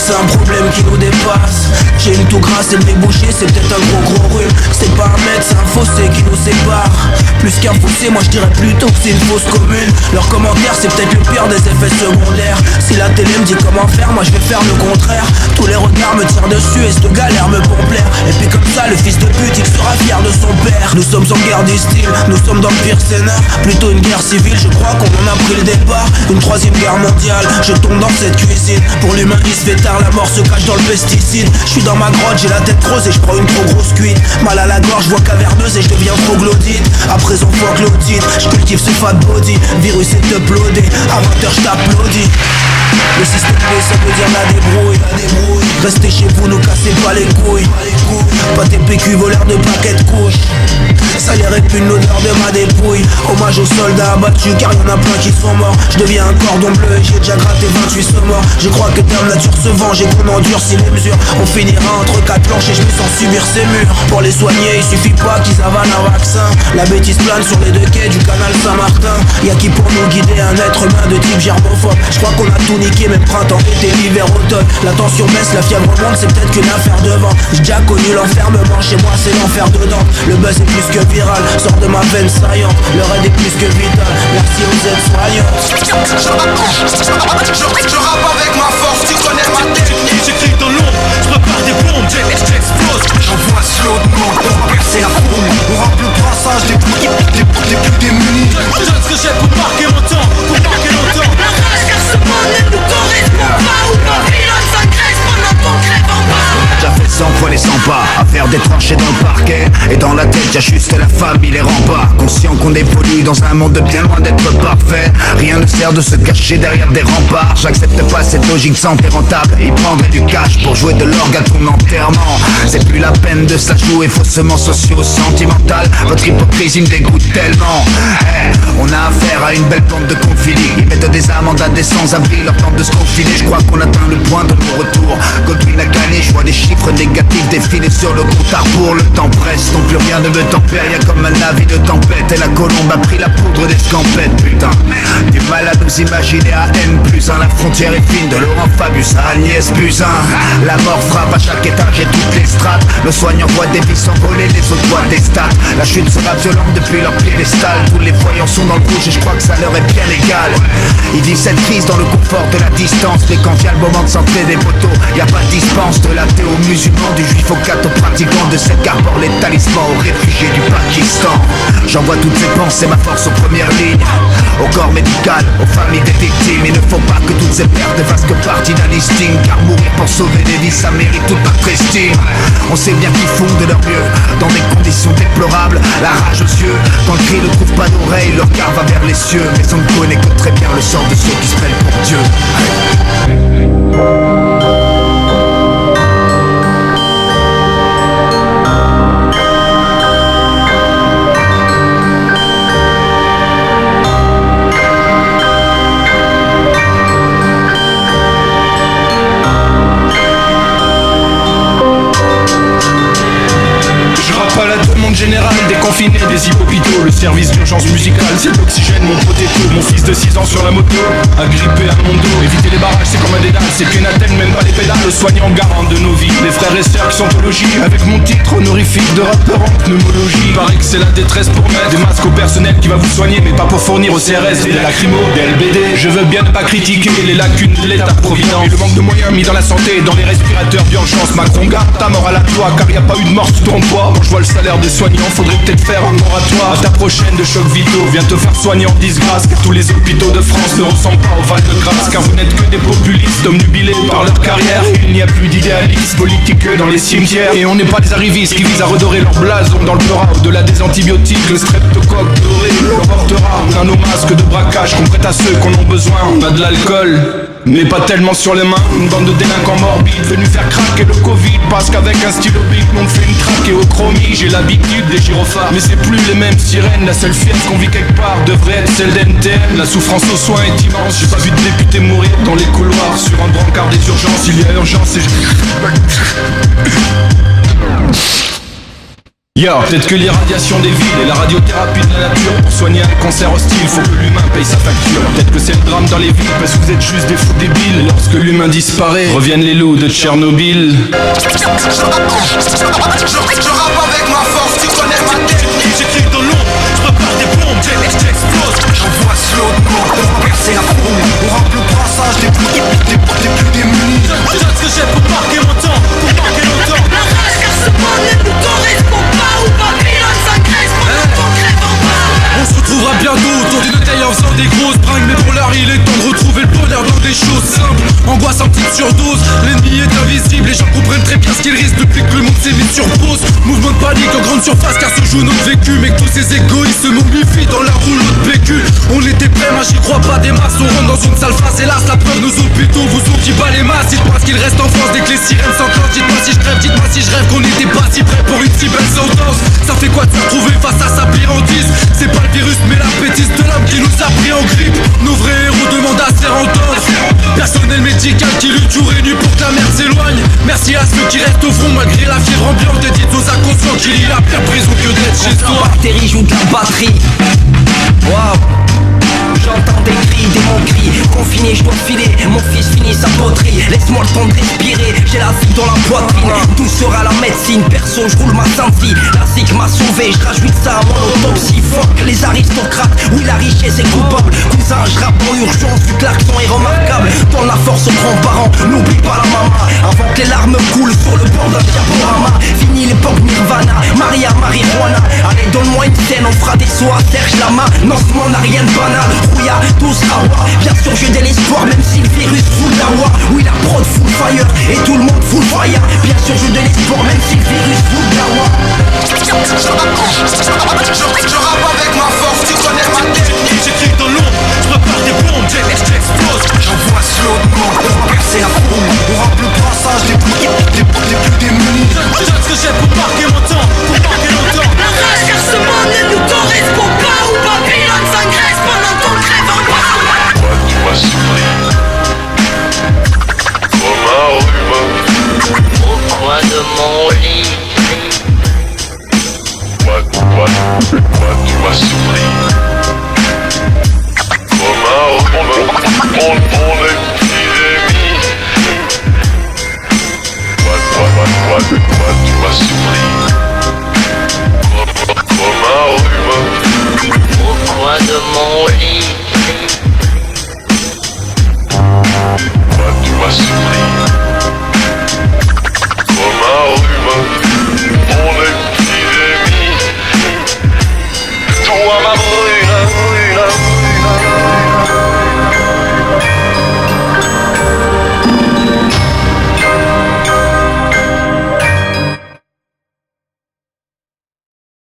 c'est un problème qui nous dépasse. J'ai une toux grasse et le nez bouché, c'est peut-être un gros rhume. C'est pas un mètre, c'est un fossé qui nous sépare. Plus qu'un fossé, moi je dirais plutôt que c'est une fosse commune. Leurs commentaires, c'est peut-être le pire des effets secondaires. Si la télé me dit comment faire, moi je vais faire le contraire. Tous les regards me tirent dessus et cette galère me pompe l'air. Et puis comme ça, le fils de pute, il sera fier de son père. Nous sommes en guerre du style, nous sommes dans le pire scénar. Plutôt une guerre civile, je crois qu'on en a pris le départ. Une troisième guerre mondiale, je tombe dans cette cuisine. Pour l'humain il se fait tard, la mort se cache dans le pesticide. Je suis dans ma grotte, j'ai la tête creuse et je prends une trop grosse cuite. Mal à la gorge, voix caverneuse et je deviens troglodyte. À présent fuck l'audit, je cultive ce fat body. Virus est uploadé, à 20h je t'applaudis. Le système B, ça veut dire la débrouille. Restez chez vous, nous cassez pas les couilles. Pas tes PQ voleurs de paquets de couches. Ça les répugne l'odeur de ma dépouille. Hommage aux soldats abattus car y'en a plein qui sont morts. Je deviens un cordon bleu et j'ai déjà gratté 28 morts. Je crois que Dame Nature se venge et qu'on endurcit les mesures. On finira entre quatre planches et je me sens subir ces murs. Pour les soigner il suffit pas qu'ils avalent un vaccin. La bêtise plane sur les deux quais du canal Saint-Martin. Y'a qui pour nous guider un être humain de type germophobe. Je crois qu'on a tout niqué, même printemps, été, l'hiver, automne. La tension baisse, la fièvre monte, c'est peut-être qu'une affaire de vent. J'ai déjà connu l'enfermement, chez moi c'est l'enfer dedans. Le buzz est plus que viral, sort de ma veine saillante. Le raid est plus que vital, merci aux aides-soignants. Je rappe avec ma force, tu connais ma technique. J'écris dans l'ombre, je prépare des bombes, j'explose. J'envoie slow de mort, on va percer la foule. On rappe le brassage des plus démunis. Je donne ce que j'ai pour marquer mon temps, pour marquer longtemps. La rage car ce monde ne nous correspond pas. Où nos pilotes s'agressent pendant qu'on crève en bas. Déjà fait 100 fois les 100 pas, à faire des tranchées dans le parquet. Et dans la tête y'a juste la famille, les remparts. Conscient qu'on évolue dans un monde bien loin d'être parfait. Rien ne sert de se cacher derrière des remparts. J'accepte pas cette logique santé rentable. Ils prendraient du cash pour jouer de l'orgue à ton enterrement. C'est plus la peine de se la jouer faussement socio-sentimental. Votre hypocrisie me dégoûte tellement. On a affaire à une belle bande de confilés. Ils mettent des amendes à des sans-abri, leur temps de se confiler. Je crois qu'on atteint le point de nos retours. Godwin a gagné, je vois des chiffres négatifs défiler sur le compte à rebours. Le temps presse, donc plus rien ne me tempère. Y'a comme un avis de tempête et la colombe a pris la poudre des scampettes. Putain, du mal à nous imaginer à N+1. La frontière est fine, de Laurent Fabius à Agnès Buzyn. La mort frappe à chaque étage et toutes les strates. Le soignant voit des vies s'envoler, les autres voient des stats. La chute sera violente depuis leur piédestal. Tous les voyants sont dans le rouge et je crois que ça leur est bien égal. Ils vivent cette crise dans le confort de la distance. Mais quand vient le moment de s'entrer des poteaux, y a pas de dispense. De l'athée aux musulmans, du juif au catho pratiquant, de celle qui arbore les talismans aux réfugiés du Pakistan. J'envoie toutes ces pensées, ma force aux premières lignes. Au corps médical, aux familles des victimes. Il ne faut pas que toutes ces pertes fassent que partie d'un listing. Car mourir pour sauver des vies, ça mérite toute notre estime. On sait bien qu'ils font de leur mieux dans des conditions déplorables. La rage aux yeux, quand le cri ne trouve pas d'oreille, leur cœur va vers les cieux. Mais on ne connaît que très bien le sort de ceux qui se prennent pour Dieu. Général, déconfiné des hôpitaux. Le service d'urgence musicale, c'est l'oxygène, mon potato. Mon fils de 6 ans sur la moto, agrippé à mon dos. Éviter les barrages, c'est comme un dédale. C'est qu'une attelle, même pas les pédales. Le soignant garant de nos vies. Les frères et sœurs qui sont au logis. Avec mon titre honorifique de rappeur en pneumologie. Paraît que c'est la détresse pour mettre des masques au personnel qui va vous soigner, mais pas pour fournir au CRS des lacrymos, des LBD. Je veux bien ne pas critiquer les lacunes de l'État-providence et le manque de moyens mis dans la santé et dans les respirateurs d'urgence. Macron garde ta mort à la toi, car y a pas eu de mort sous ton toit. Moi je vois le salaire des soignants, faudrait peut-être faire un moratoire. À ta prochaine de choc vitaux, viens te faire soigner en disgrâce. Car tous les hôpitaux de France ne ressemblent pas au Val-de-Grâce. Car vous n'êtes que des populistes obnubilés par leur carrière. Il n'y a plus d'idéalistes politiques que dans les cimetières. Et on n'est pas des arrivistes qui visent à redorer leur blason dans le pleurat. Au-delà des antibiotiques, le streptocoque doré leur portera un nos masques de braquage qu'on prête à ceux qu'on en besoin. On a de l'alcool, mais pas tellement sur les mains. Une bande de délinquants morbides venus faire craquer le Covid. Parce qu'avec un stylo bic, on me fait une traque et au chromie. J'ai l'habitude des gyrophares, mais c'est plus les mêmes sirènes. La seule fièvre qu'on vit quelque part devrait être celle d'NTM. La souffrance aux soins est immense. J'ai pas vu de député mourir dans les couloirs sur un brancard des urgences. Il y a urgence et Yo, peut-être que l'irradiation des villes et la radiothérapie de la nature pour soigner un cancer hostile, faut que l'humain paye sa facture. Peut-être que c'est le drame dans les villes parce que vous êtes juste des fous débiles. Lorsque l'humain disparaît, reviennent les loups de Tchernobyl. Je rappe avec ma force, tu connais ma technique. J'écris dans l'ombre, je prépare des bombes, j'explose. J'envoie slow de mort pour percer la foule. On rampe le brassage des plus démunis. Je donne ce que j'ai pour marquer mon temps, pour marquer longtemps. La rage car ce monde ne nous correspond pas. Ou Babylone s'agresse pendant qu'on crève en bas. On se retrouvera bientôt autour d'une taille en faisant des grosses bringues. Mais pour l'heure il est temps de retrouver le bonheur dans des choses simples. Angoisse en petite surdose, l'ennemi est invisible. Les gens comprennent très bien ce qu'ils risquent depuis que le monde s'est mis sur pause. Mouvement de panique en grande surface car se joue notre vécu. Mais que tous ces égoïstes se momifient dans la rouleau de PQ. On était prêts, moi j'y crois pas des masses. On rentre dans une sale face, hélas la preuve nos hôpitaux vous ont qui bat les masses. Dites-moi ce qu'il reste en France dès que les sirènes s'enclenchent. Dites-moi si je crève, dites-moi si je rêve qu'on n'était pas si prêts pour une si belle sentence. Ça fait quoi de se retrouver face à sa pire hantise? C'est pas le virus mais la bêtise de l'homme qui nous a pris en grippe. Nos vrais héros demandent à se faire entendre. Personnel médical qui lutte jour et nuit pour que la merde s'éloigne. Merci à ceux qui restent au front malgré la fièvre ambiante. Et dites aux inconscients qu'il y a pire prison que d'être chez Quand toi. la bactérie joue de la batterie. Waouh. J'entends des cris, des mots cris. Confiné, je dois filer, mon fils finit sa poterie. Laisse-moi le temps de respirer, j'ai la vie dans la poitrine. Tout sera la médecine, perso, je roule ma synthie. La zik m'a sauvé, je rajoute ça à mon autopsie. Fuck les aristocrates, oui la richesse est coupable. Cousin, je rappe en urgence, vu que l'accent est remarquable. Donne la force aux grands-parents, n'oublie pas la maman. Avant que les larmes coulent sur le bord d'un diaporama. Fini l'époque Nirvana, Maria, marijuana. Allez, donne-moi une scène, on fera des sauts à Serge Lama. Non, ce monde n'a rien de banal. Rouilla, tous rawa. Bien sûr j'ai de l'espoir même si le virus fout la voix. Oui la prod full fire et tout le monde full fire. Bien sûr j'ai de l'espoir même si le virus fout la voix. Je rappe avec ma force, tu connais ma technique. J'écris dans l'ombre, je prépare des bombes, j'explose. J'envoie slow de mort pour percer la foule. On rampe le brassage des plus démunis. Je donne ce que j'ai pour marquer mon temps, pour marquer longtemps. La rage car ce monde ne nous correspond pas. Ou Babylone s'agresse pendant qu'on crève en bas. Moi tu m'as souri comme un rhume. Au coin de mon lit. Moi tu m'as souri comme un rhume. Mon épidémie. Moi tu m'as souri comme un rhume. Au coin de mon lit.